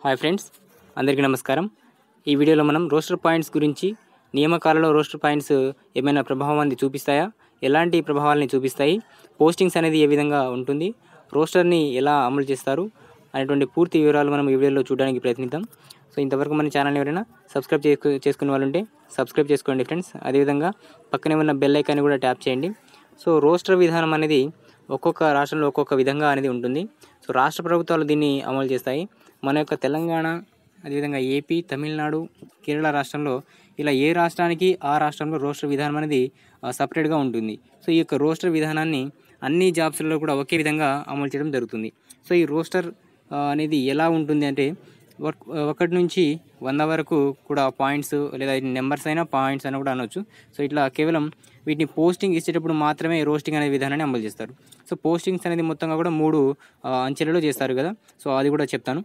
Hi friends, అందరికీ నమస్కారం. ఈ వీడియోలో మనం రోస్టర్ పాయింట్స్ గురించి, నియామకాలలో రోస్టర్ పాయింట్స్ ఏమైనా ప్రభావం అనేది చూపిస్తాయా, ఎలాంటి ప్రభావాలని చూపిస్తాయి, పోస్టింగ్స్ అనేది ఏ విధంగా ఉంటుంది, రోస్టర్ని ఎలా అమలు చేస్తారు అనేటువంటి పూర్తి వివరాలు మనం ఈ వీడియోలో చూడడానికి ప్రయత్నిద్దాం. సో ఇంతవరకు మన ఛానల్ ఎవరైనా సబ్స్క్రైబ్ చేసుకునే వాళ్ళు ఉంటే సబ్స్క్రైబ్ చేసుకోండి ఫ్రెండ్స్. అదేవిధంగా పక్కనే ఉన్న బెల్ ఐకాన్ని కూడా ట్యాప్ చేయండి. సో రోస్టర్ విధానం అనేది ఒక్కొక్క రాష్ట్రంలో ఒక్కొక్క విధంగా అనేది ఉంటుంది. సో రాష్ట్ర ప్రభుత్వాలు దీన్ని అమలు చేస్తాయి. మన యొక్క తెలంగాణ, అదేవిధంగా ఏపీ, తమిళనాడు, కేరళ రాష్ట్రంలో ఇలా ఏ రాష్ట్రానికి ఆ రాష్ట్రంలో రోస్టర్ విధానం అనేది సపరేట్గా ఉంటుంది. సో ఈ యొక్క రోస్టర్ విధానాన్ని అన్ని జాబ్స్లలో కూడా ఒకే విధంగా అమలు చేయడం జరుగుతుంది. సో ఈ రోస్టర్ అనేది ఎలా ఉంటుంది అంటే 1 నుంచి 100 వరకు కూడా పాయింట్స్, లేదా నెంబర్స్ అయినా పాయింట్స్ అయినా కూడా అనవచ్చు. సో ఇట్లా కేవలం వీటిని పోస్టింగ్ ఇచ్చేటప్పుడు మాత్రమే రోస్టింగ్ అనే విధానాన్ని అమలు చేస్తారు. సో పోస్టింగ్స్ అనేది మొత్తంగా కూడా 3 అంచెలలో చేస్తారు కదా. సో అది కూడా చెప్తాను.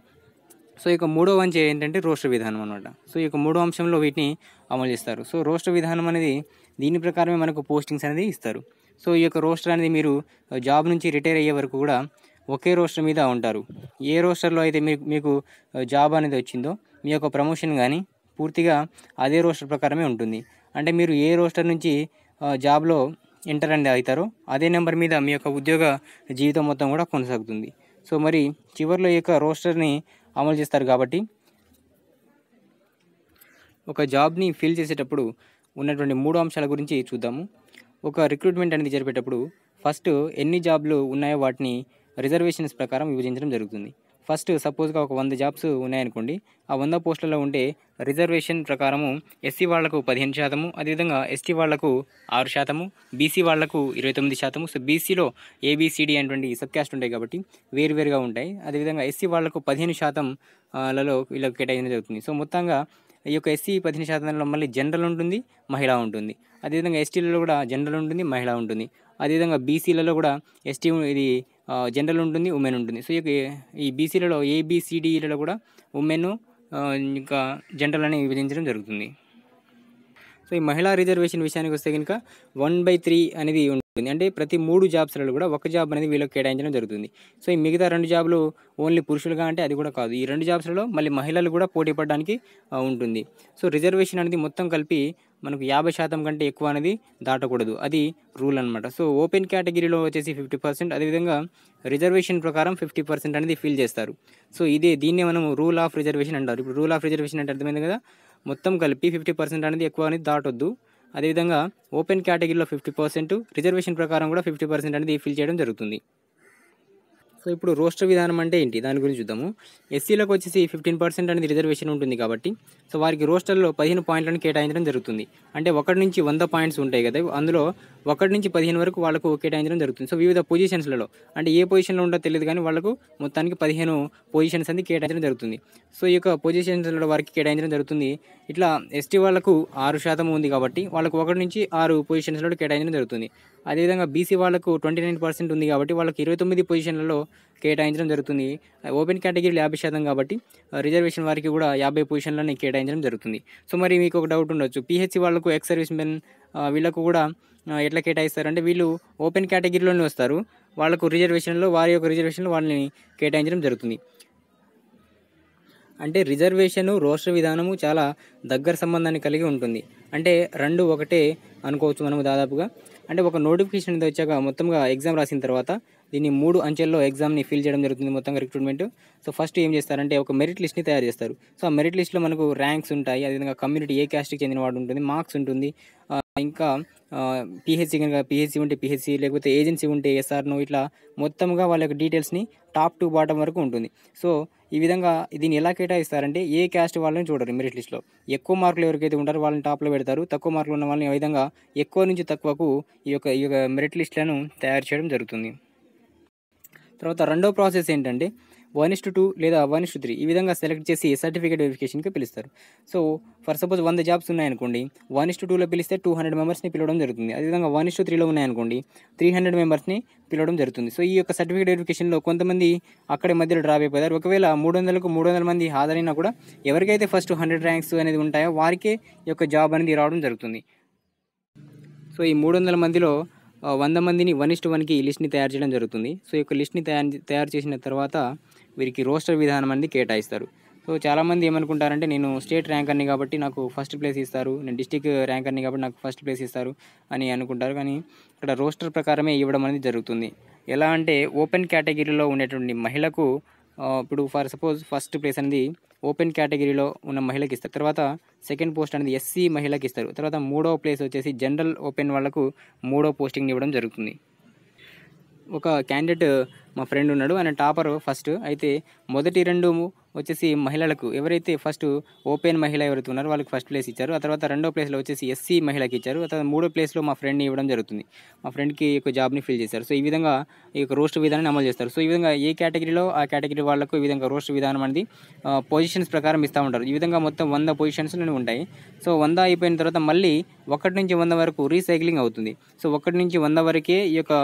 సో ఇక 3వ అంచె ఏంటంటే రోస్టర్ విధానం అనమాట. సో ఈ యొక్క 3వ అంశంలో వీటిని అమలు చేస్తారు. సో రోస్టర్ విధానం అనేది దీని ప్రకారమే మనకు పోస్టింగ్స్ అనేది ఇస్తారు. సో ఈ యొక్క రోస్టర్ అనేది మీరు జాబ్ నుంచి రిటైర్ అయ్యే వరకు కూడా ఒకే రోస్టర్ మీద ఉంటారు. ఏ రోస్టర్లో అయితే మీకు జాబ్ అనేది వచ్చిందో మీ యొక్క ప్రమోషన్ కానీ పూర్తిగా అదే రోస్టర్ ప్రకారమే ఉంటుంది. అంటే మీరు ఏ రోస్టర్ నుంచి జాబ్లో ఎంటర్ అనేది అవుతారో అదే నెంబర్ మీద మీ యొక్క ఉద్యోగ జీవితం మొత్తం కూడా కొనసాగుతుంది. సో మరి చివరిలో ఈ యొక్క రోస్టర్ని అమలు చేస్తారు కాబట్టి ఒక జాబ్ని ఫిల్ చేసేటప్పుడు ఉన్నటువంటి 3 అంశాల గురించి చూద్దాము. ఒక రిక్రూట్మెంట్ అనేది జరిపేటప్పుడు ఫస్ట్ ఎన్ని జాబ్లు ఉన్నాయో వాటిని రిజర్వేషన్స్ ప్రకారం విభజించడం జరుగుతుంది. ఫస్ట్ సపోజ్గా ఒక 100 జాబ్స్ ఉన్నాయనుకోండి. ఆ 100 పోస్టులలో ఉంటే రిజర్వేషన్ ప్రకారము ఎస్సీ వాళ్లకు 15%, అదేవిధంగా ఎస్టీ వాళ్లకు 6%, బీసీ వాళ్లకు 29%. సో బీసీలో ఏబిసిడి అనేటువంటి సబ్ క్యాస్ట్ ఉంటాయి కాబట్టి వేరువేరుగా ఉంటాయి. అదేవిధంగా ఎస్సీ వాళ్లకు 15% లలో వీళ్ళకి కేటాయించడం జరుగుతుంది. సో మొత్తంగా ఈ యొక్క ఎస్సీ 15%లో మళ్ళీ జనరల్ ఉంటుంది, మహిళ ఉంటుంది. అదేవిధంగా ఎస్టీలలో కూడా జనరల్ ఉంటుంది, మహిళ ఉంటుంది. అదేవిధంగా బీసీలలో కూడా ఎస్టీ ఇది జనరల్ ఉంటుంది, ఉమెన్ ఉంటుంది. సో ఈ బీసీలలో ఏబిసిడిలలో కూడా ఉమెన్ ఇంకా జనరల్ అని విభజించడం జరుగుతుంది. సో ఈ మహిళా రిజర్వేషన్ విషయానికి వస్తే కనుక 1/3 అనేది ఉంటుంది. అంటే ప్రతి 3 జాబ్స్లలో కూడా ఒక జాబ్ అనేది వీళ్ళకి కేటాయించడం జరుగుతుంది. సో ఈ మిగతా 2 జాబ్లు ఓన్లీ పురుషులుగా అంటే అది కూడా కాదు. ఈ 2 జాబ్స్లలో మళ్ళీ మహిళలు కూడా పోటీ పడడానికి ఉంటుంది. సో రిజర్వేషన్ అనేది మొత్తం కలిపి మనకు 50% కంటే ఎక్కువ అనేది దాటకూడదు. అది రూల్ అనమాట. సో ఓపెన్ కేటగిరీలో వచ్చేసి 50%, అదేవిధంగా రిజర్వేషన్ ప్రకారం 50% అనేది ఫిల్ చేస్తారు. సో దీన్నే మనం రూల్ ఆఫ్ రిజర్వేషన్ అంటారు. ఇప్పుడు రూల్ ఆఫ్ రిజర్వేషన్ అంటే అర్థమైంది కదా. మొత్తం కలిపి 50% అనేది ఎక్కువ అనేది దాటొద్దు. అదేవిధంగా ఓపెన్ కేటగిరీలో 50%, రిజర్వేషన్ ప్రకారం కూడా 50% అనేది ఫిల్ చేయడం జరుగుతుంది. సో ఇప్పుడు రోస్టర్ విధానం అంటే ఏంటి దాని గురించి చూద్దాము. ఎస్సీలకు వచ్చేసి 15% అనేది రిజర్వేషన్ ఉంటుంది కాబట్టి సో వారికి రోస్టర్లో 15 పాయింట్లను కేటాయించడం జరుగుతుంది. అంటే 1 నుంచి 100 పాయింట్స్ ఉంటాయి కదా, అందులో 1 నుంచి 15 వరకు వాళ్ళకు కేటాయించడం జరుగుతుంది. సో వివిధ పొజిషన్స్లలో అంటే ఏ పొజిషన్లో ఉంటుందో తెలియదు కానీ వాళ్ళకు మొత్తానికి 15 పొజిషన్స్ అనేది కేటాయించడం జరుగుతుంది. సో ఈ యొక్క పొజిషన్స్లో వారికి కేటాయించడం జరుగుతుంది. ఇట్లా ఎస్టీ వాళ్ళకు 6% ఉంది కాబట్టి వాళ్ళకు 1 నుంచి 6 పొజిషన్స్లో కేటాయించడం జరుగుతుంది. అదేవిధంగా బీసీ వాళ్ళకు 29% ఉంది కాబట్టి వాళ్ళకి 29 పొజిషన్లలో కేటాయించడం జరుగుతుంది. ఓపెన్ కేటగిరీలో 50% కాబట్టి రిజర్వేషన్ వారికి కూడా 50 పొజిషన్లని కేటాయించడం జరుగుతుంది. సో మరి మీకు ఒక డౌట్ ఉండొచ్చు, పిహెచ్సి వాళ్ళకు ఎక్స్ సర్వీస్ మెన్ వీళ్ళకు కూడా ఎట్లా కేటాయిస్తారంటే వీళ్ళు ఓపెన్ కేటగిరీలోనే వస్తారు. వాళ్ళకు రిజర్వేషన్లో వారి యొక్క రిజర్వేషన్లో వాళ్ళని కేటాయించడం జరుగుతుంది. అంటే రిజర్వేషను రోస్టర్ విధానము చాలా దగ్గర సంబంధాన్ని కలిగి ఉంటుంది. అంటే 2 ఒకటే అనుకోవచ్చు మనము దాదాపుగా. అంటే ఒక నోటిఫికేషన్ అనేది వచ్చాక మొత్తంగా ఎగ్జామ్ రాసిన తర్వాత దీన్ని 3 అంచెల్లో ఎగ్జామ్ని ఫిల్ చేయడం జరుగుతుంది మొత్తంగా రిక్రూట్మెంట్. సో ఫస్ట్ ఏం చేస్తారంటే ఒక మెరిట్ లిస్ట్ని తయారు చేస్తారు. సో ఆ మెరిట్ లిస్ట్లో మనకు ర్యాంక్స్ ఉంటాయి, అదేవిధంగా కమ్యూనిటీ ఏ క్యాస్ట్కి చెందిన వాడు ఉంటుంది, మార్క్స్ ఉంటుంది, ఇంకా పిహెచ్సి కనుక పిహెచ్సి ఉంటే పిహెచ్సి, లేకపోతే ఏజెన్సీ ఉంటే ఎస్ఆర్నో, ఇట్లా మొత్తంగా వాళ్ళ యొక్క డీటెయిల్స్ని టాప్ టు బాటం వరకు ఉంటుంది. సో ఈ విధంగా దీన్ని ఎలా కేటాయిస్తారంటే ఏ క్యాస్ట్ వాళ్ళని చూడరు. మెరిట్ లిస్ట్లో ఎక్కువ మార్కులు ఎవరికైతే ఉంటారో వాళ్ళని టాప్లో పెడతారు, తక్కువ మార్కులు ఉన్న వాళ్ళని ఈ విధంగా ఎక్కువ నుంచి తక్కువకు ఈ యొక్క మెరిట్ లిస్ట్లను తయారు చేయడం జరుగుతుంది. తర్వాత రెండో ప్రాసెస్ ఏంటంటే 1:2 లేదా 1:3 ఈ విధంగా సెలెక్ట్ చేసి సర్టిఫికేట్ వెరిఫికేషన్కి పిలుస్తారు. సో ఫర్ సపోజ్ 100 జాబ్స్ ఉన్నాయనుకోండి, 1:2లో పిలిస్తే 200 మెంబర్స్ని పిలవడం జరుగుతుంది. అదేవిధంగా 1:3లో ఉన్నాయనుకోండి 300 మెంబర్స్ని పిలవడం జరుగుతుంది. సో ఈ యొక్క సర్టిఫికేట్ వెరిఫికేషన్లో కొంతమంది అక్కడే మధ్యలో డ్రాప్ అయిపోతారు. ఒకవేళ 300కు 300 మంది హాజరైనా కూడా ఎవరికైతే ఫస్ట్ 100 ర్యాంక్స్ అనేది ఉంటాయో వారికే ఈ యొక్క జాబ్ అనేది రావడం జరుగుతుంది. సో ఈ 300 మందిలో 100 మందిని 1:1కి లిస్ట్ని తయారు చేయడం జరుగుతుంది. సో ఈ యొక్క లిస్ట్ని తయారు చేసిన తర్వాత వీరికి రోస్టర్ విధానం అనేది కేటాయిస్తారు. సో చాలామంది ఏమనుకుంటారంటే నేను స్టేట్ ర్యాంకర్ని కాబట్టి నాకు ఫస్ట్ ప్లేస్ ఇస్తారు, నేను డిస్టిక్ ర్యాంకర్ని కాబట్టి నాకు ఫస్ట్ ప్లేస్ ఇస్తారు అని అనుకుంటారు. కానీ ఇక్కడ రోస్టర్ ప్రకారమే ఇవ్వడం అనేది జరుగుతుంది. ఎలా అంటే ఓపెన్ కేటగిరీలో ఉండేటువంటి మహిళకు ఇప్పుడు ఫర్ సపోజ్ ఫస్ట్ ప్లేస్ అనేది ఓపెన్ కేటగిరీలో ఉన్న మహిళకి ఇస్తారు. తర్వాత సెకండ్ పోస్ట్ అనేది ఎస్సీ మహిళకి ఇస్తారు. తర్వాత మూడో ప్లేస్ వచ్చేసి జనరల్ ఓపెన్ వాళ్లకు మూడో పోస్టింగ్ ఇవ్వడం జరుగుతుంది. ఒక క్యాండిడేట్ మా ఫ్రెండ్ ఉన్నాడు, ఆయన టాపర్ ఫస్ట్. అయితే మొదటి 2 వచ్చేసి మహిళలకు, ఎవరైతే ఫస్ట్ ఓపెన్ మహిళ ఎవరైతే ఉన్నారో వాళ్ళకి ఫస్ట్ ప్లేస్ ఇచ్చారు. ఆ తర్వాత 2వ ప్లేస్లో వచ్చేసి ఎస్సీ మహిళకి ఇచ్చారు. ఆ తర్వాత 3వ ప్లేస్లో మా ఫ్రెండ్ని ఇవ్వడం జరుగుతుంది. మా ఫ్రెండ్కి ఒక జాబ్ని ఫిల్ చేశారు. సో ఈ విధంగా ఈ యొక్క రోస్టర్ విధానాన్ని అమలు చేస్తారు. సో ఈ విధంగా ఏ కేటగిరీలో ఆ కేటగిరీ వాళ్ళకు ఈ విధంగా రోస్టర్ విధానం అనేది పొజిషన్స్ ప్రకారం ఇస్తూ ఉంటారు. ఈ విధంగా మొత్తం 100 పొజిషన్స్ ఉంటాయి. సో 100 అయిపోయిన తర్వాత మళ్ళీ 1 నుంచి 100 వరకు రీసైక్లింగ్ అవుతుంది. సో 1 నుంచి 100 వరకే ఈ యొక్క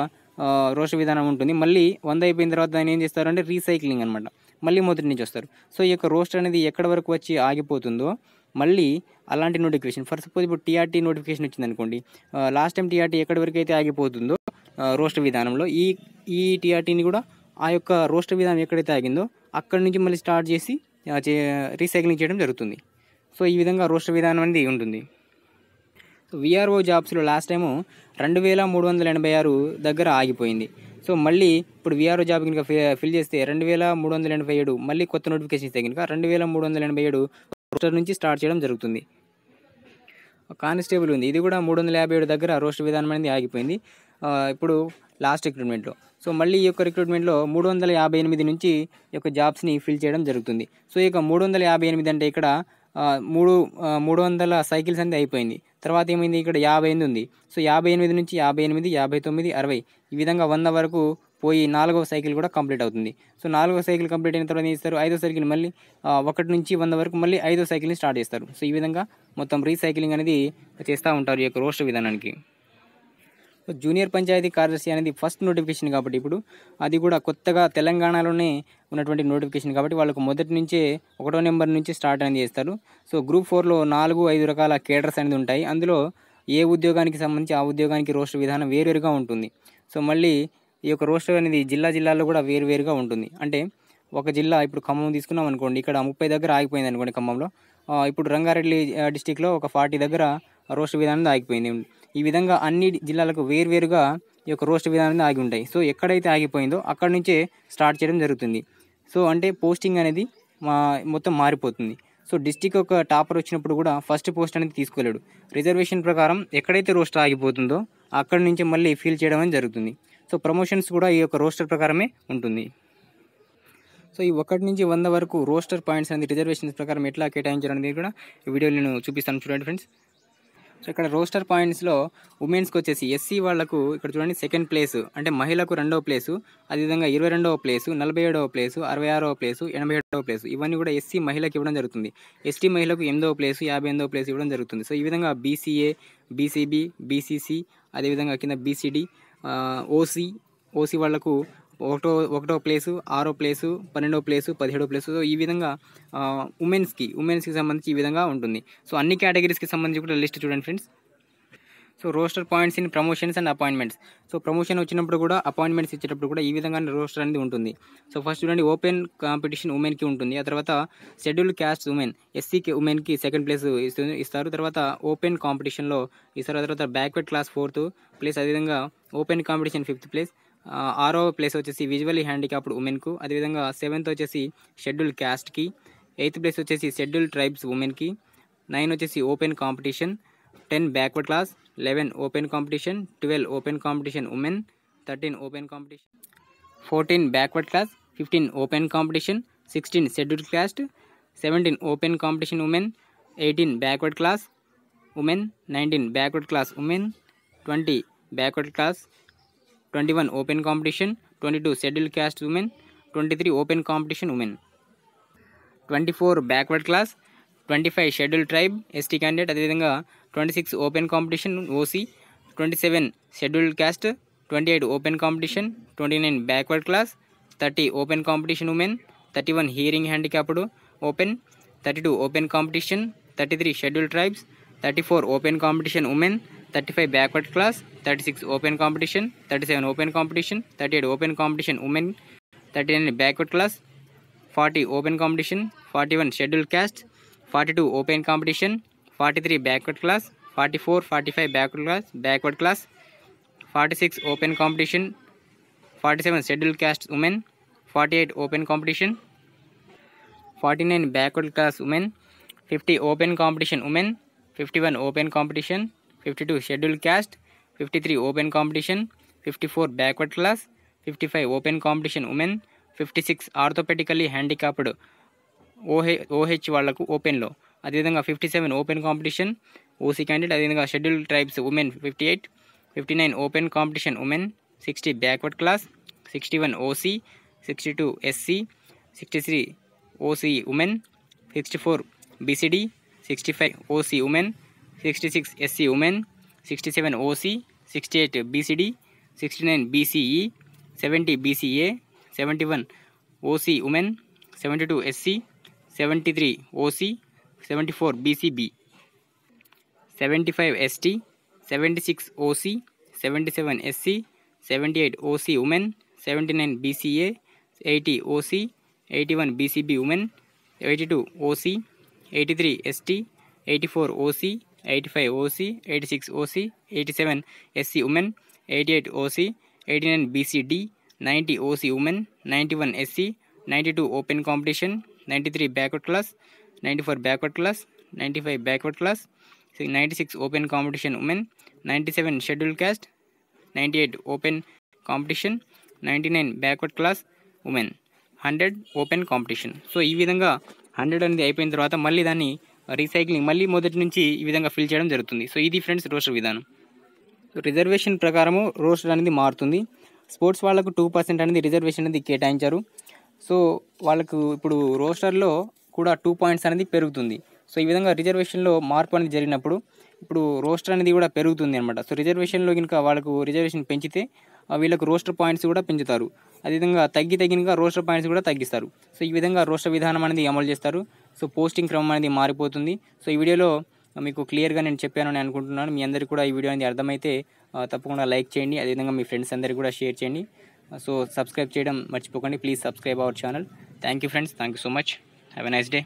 రోస్టర్ విధానం ఉంటుంది. మళ్ళీ 100 అయిపోయిన తర్వాత దాన్ని ఏం చేస్తారంటే రీసైక్లింగ్ అనమాట, మళ్ళీ మొదటి నుంచి వస్తారు. సో ఈ యొక్క రోస్టర్ అనేది ఎక్కడ వరకు వచ్చి ఆగిపోతుందో మళ్ళీ అలాంటి నోటిఫికేషన్, ఫర్ సపోజ్ ఇప్పుడు టీఆర్టీ నోటిఫికేషన్ వచ్చింది అనుకోండి, లాస్ట్ టైం టీఆర్టీ ఎక్కడి వరకు అయితే ఆగిపోతుందో రోస్టర్ విధానంలో ఈ టీఆర్టీని కూడా ఆ యొక్క రోస్టర్ విధానం ఎక్కడైతే ఆగిందో అక్కడి నుంచి మళ్ళీ స్టార్ట్ చేసి రీసైక్లింగ్ చేయడం జరుగుతుంది. సో ఈ విధంగా రోస్టర్ విధానం అనేది ఉంటుంది. విఆర్ఓ జాబ్స్లో లాస్ట్ టైము 2386 దగ్గర ఆగిపోయింది. సో మళ్ళీ ఇప్పుడు విఆర్ఓ జాబ్ కనుక ఫిల్ చేస్తే 2387 మళ్ళీ కొత్త నోటిఫికేషన్ ఇస్తే కనుక 2387 రోస్టర్ నుంచి స్టార్ట్ చేయడం జరుగుతుంది. కానిస్టేబుల్ ఉంది, ఇది కూడా 357 దగ్గర రోస్టర్ విధానం అనేది ఆగిపోయింది ఇప్పుడు లాస్ట్ రిక్రూట్మెంట్లో. సో మళ్ళీ ఈ యొక్క రిక్రూట్మెంట్లో 358 నుంచి ఈ యొక్క జాబ్స్ని ఫిల్ చేయడం జరుగుతుంది. సో ఈ యొక్క 358 అంటే ఇక్కడ 300 సైకిల్స్ అనేది అయిపోయింది. తర్వాత ఏమైంది, ఇక్కడ 58 ఉంది. సో 58 నుంచి 58, 59, 60 ఈ విధంగా 100 వరకు పోయి 4వ సైకిల్ కూడా కంప్లీట్ అవుతుంది. సో 4వ సైకిల్ కంప్లీట్ అయిన తర్వాత ఏం చేస్తారు, 5వ సైకిల్ మళ్ళీ 1 నుంచి 100 వరకు మళ్ళీ 5వ సైకిల్ని స్టార్ట్ చేస్తారు. సో ఈ విధంగా మొత్తం రీసైక్లింగ్ అనేది చేస్తూ ఉంటారు ఈ యొక్క రోస్టర్ విధానానికి. జూనియర్ పంచాయతీ కార్యదర్శి అనేది ఫస్ట్ నోటిఫికేషన్ కాబట్టి ఇప్పుడు అది కూడా కొత్తగా తెలంగాణలోనే ఉన్నటువంటి నోటిఫికేషన్ కాబట్టి వాళ్ళకు మొదటి నుంచే 1వ నెంబర్ నుంచి స్టార్ట్ అనేది చేస్తారు. సో గ్రూప్ 4లో 4-5 రకాల కేడర్స్ అనేది ఉంటాయి. అందులో ఏ ఉద్యోగానికి సంబంధించి ఆ ఉద్యోగానికి రోస్టర్ విధానం వేరువేరుగా ఉంటుంది. సో మళ్ళీ ఈ యొక్క రోస్టర్ అనేది జిల్లాల్లో కూడా వేరువేరుగా ఉంటుంది. అంటే ఒక జిల్లా ఇప్పుడు ఖమ్మం తీసుకున్నాం అనుకోండి, ఇక్కడ 30 దగ్గర ఆగిపోయింది అనుకోండి ఖమ్మంలో. ఇప్పుడు రంగారెడ్డి డిస్టిక్లో ఒక 40 దగ్గర రోస్టర్ విధానం ఆగిపోయింది. ఈ విధంగా అన్ని జిల్లాలకు వేరువేరుగా ఈ యొక్క రోస్టర్ విధానం ఆగి ఉంటాయి. సో ఎక్కడైతే ఆగిపోయిందో అక్కడి నుంచే స్టార్ట్ చేయడం జరుగుతుంది. సో అంటే పోస్టింగ్ అనేది మొత్తం మారిపోతుంది. సో డిస్టిక్ ఒక టాపర్ వచ్చినప్పుడు కూడా ఫస్ట్ పోస్ట్ అనేది తీసుకోలేడు. రిజర్వేషన్ ప్రకారం ఎక్కడైతే రోస్టర్ ఆగిపోతుందో అక్కడి నుంచి మళ్ళీ ఫిల్ చేయడం అనేది జరుగుతుంది. సో ప్రమోషన్స్ కూడా ఈ యొక్క రోస్టర్ ప్రకారమే ఉంటుంది. సో ఈ 1 నుంచి 100 వరకు రోస్టర్ పాయింట్స్ అనేది రిజర్వేషన్స్ ప్రకారం ఎట్లా కేటాయించాలనేది కూడా ఈ వీడియోలో నేను చూపిస్తాను, చూడండి ఫ్రెండ్స్. సో ఇక్కడ రోస్టర్ పాయింట్స్లో ఉమెన్స్కి వచ్చేసి ఎస్సీ వాళ్లకు ఇక్కడ చూడండి సెకండ్ ప్లేస్ అంటే మహిళకు 2వ ప్లేసు, అదేవిధంగా 22వ ప్లేసు, 47వ ప్లేసు, 66వ ప్లేసు, 87వ ప్లేసు ఇవన్నీ కూడా ఎస్సీ మహిళకి ఇవ్వడం జరుగుతుంది. ఎస్టీ మహిళకు 8వ ప్లేసు, 58వ ప్లేసు ఇవ్వడం జరుగుతుంది. సో ఈ విధంగా బీసీఏ, బీసీబీ, బీసీసీ, అదేవిధంగా కింద బీసీడీ, ఓసీ వాళ్లకు 1వ ప్లేసు, 6వ ప్లేసు, 12వ ప్లేసు, 17వ ప్లేసు. సో ఈ విధంగా ఉమెన్స్కి సంబంధించి ఈ విధంగా ఉంటుంది. సో అన్ని కేటగిరీస్కి సంబంధించి కూడా లిస్ట్ చూడండి friends. So roster points in promotions and appointments. So promotion వచ్చినప్పుడు కూడా అపాయింట్మెంట్స్ ఇచ్చేటప్పుడు కూడా ఈ విధంగా రోస్టర్ అనేది ఉంటుంది. సో ఫస్ట్ చూడండి ఓపెన్ కాంపిటీషన్ ఉమెన్కి ఉంటుంది. ఆ తర్వాత షెడ్యూల్డ్ క్యాస్ట్ ఉమెన్ ఎస్సీకి ఉమెన్కి సెకండ్ ప్లేస్ ఇస్తారు. తర్వాత ఓపెన్ కాంపిటీషన్లో ఇస్తారు. తర్వాత బ్యాక్వర్డ్ క్లాస్ 4th ప్లేస్, అదేవిధంగా ఓపెన్ కాంపిటీషన్ 5th ప్లేస్, 6వ ప్లేస్ వచ్చేసి విజువల్లీ హ్యాండిక్యాప్డ్ ఉమెన్కు, అదేవిధంగా 7th వచ్చేసి షెడ్యూల్డ్ క్యాస్ట్కి, 8th ప్లేస్ వచ్చేసి షెడ్యూల్డ్ ట్రైబ్స్ ఉమెన్కి, 9 వచ్చేసి open competition, 10 backward class, 11 open competition, 12 open competition women, 13 open competition, 14 backward class, 15 open competition, 16 scheduled caste, 17 open competition women, 18 backward class women, 19 backward class women, 20 backward class, 21 open competition, 22 scheduled caste women, 23 open competition women, 24 backward class, 25 scheduled tribe ST candidate, అదేవిధంగా 26 open competition OC, 27 scheduled caste, 28 open competition, 29 backward class, 30 open competition women, 31 hearing handicapped open, 32 open competition, 33 scheduled tribes, 34 open competition women, 35 backward class, 36 open competition, 37 open competition, 38 open competition women, 39 backward class, 40 open competition, 41 scheduled caste, 42 open competition, 43 backward class, 44, 45 backward class, 46 open competition, 47 scheduled caste women, 48 open competition, 49 backward class women, 50 open competition women, 51 open competition, 52 scheduled caste, 53 open competition, 54 backward class, 55 open competition women, 56 orthopaedically handicapped OH వాళ్లకు ఓపెన్లో, అదేవిధంగా 57 open competition OC candidate, అదేవిధంగా scheduled tribes women 58, 59 open competition women, 60 backward class, 61 OC, 62 SC, 63 OC women, 64 BCD, 65 OC women, 66 SC women, 67 OC, 68 BCD, 69 BCE, 70 BCA, 71 OC women, 72 SC, 73 OC, 74 BCB, 75 ST, 76 OC, 77 SC, 78 OC women, 79 BCA, 80 OC, 81 BCB women, 82 OC, 83 ST, 84 OC, 85 OC, 86 OC, 87 SC women, 88 OC, 89 BCD, 90 OC women, 91 SC, 92 open competition, 93 backward class, 94 backward class, 95 backward class, 96 open competition women, 97 schedule caste, 98 open competition, 99 backward class women, 100 open competition. So ఈ విధంగా 100 అనేది అయిపోయిన తర్వాత మళ్ళీ దాన్ని recycling మళ్ళీ మొదటి నుంచి ఈ విధంగా ఫిల్ చేయడం జరుగుతుంది. సో ఇది ఫ్రెండ్స్ రోస్టర్ విధానం. సో రిజర్వేషన్ ప్రకారము రోస్టర్ అనేది మారుతుంది. స్పోర్ట్స్ వాళ్ళకు 2% అనేది రిజర్వేషన్ అనేది కేటాయించారు. సో వాళ్ళకు ఇప్పుడు రోస్టర్లో కూడా 2 పాయింట్స్ అనేది పెరుగుతుంది. సో ఈ విధంగా రిజర్వేషన్లో మార్పు అనేది జరిగినప్పుడు ఇప్పుడు రోస్టర్ అనేది కూడా పెరుగుతుంది అనమాట. సో రిజర్వేషన్లో కనుక వాళ్ళకు రిజర్వేషన్ పెంచితే వీళ్ళకు రోస్టర్ పాయింట్స్ కూడా పెంచుతారు. అదేవిధంగా తగ్గిన రోస్టర్ పాయింట్స్ కూడా తగ్గిస్తారు. సో ఈ విధంగా రోస్టర్ విధానం అనేది అమలు చేస్తారు. సో పోస్టింగ్ క్రమం అనేది మారిపోతుంది. సో ఈ వీడియోలో మీకు క్లియర్గా నేను చెప్పానని అనుకుంటున్నాను. మీ అందరికీ కూడా ఈ వీడియో అనేది అర్థమైతే తప్పకుండా లైక్ చేయండి. అదేవిధంగా మీ ఫ్రెండ్స్ అందరికీ కూడా షేర్ చేయండి. సో సబ్స్క్రైబ్ చేయడం మర్చిపోకండి. Please subscribe our channel. Thank you friends. Thank you so much. Have a nice day.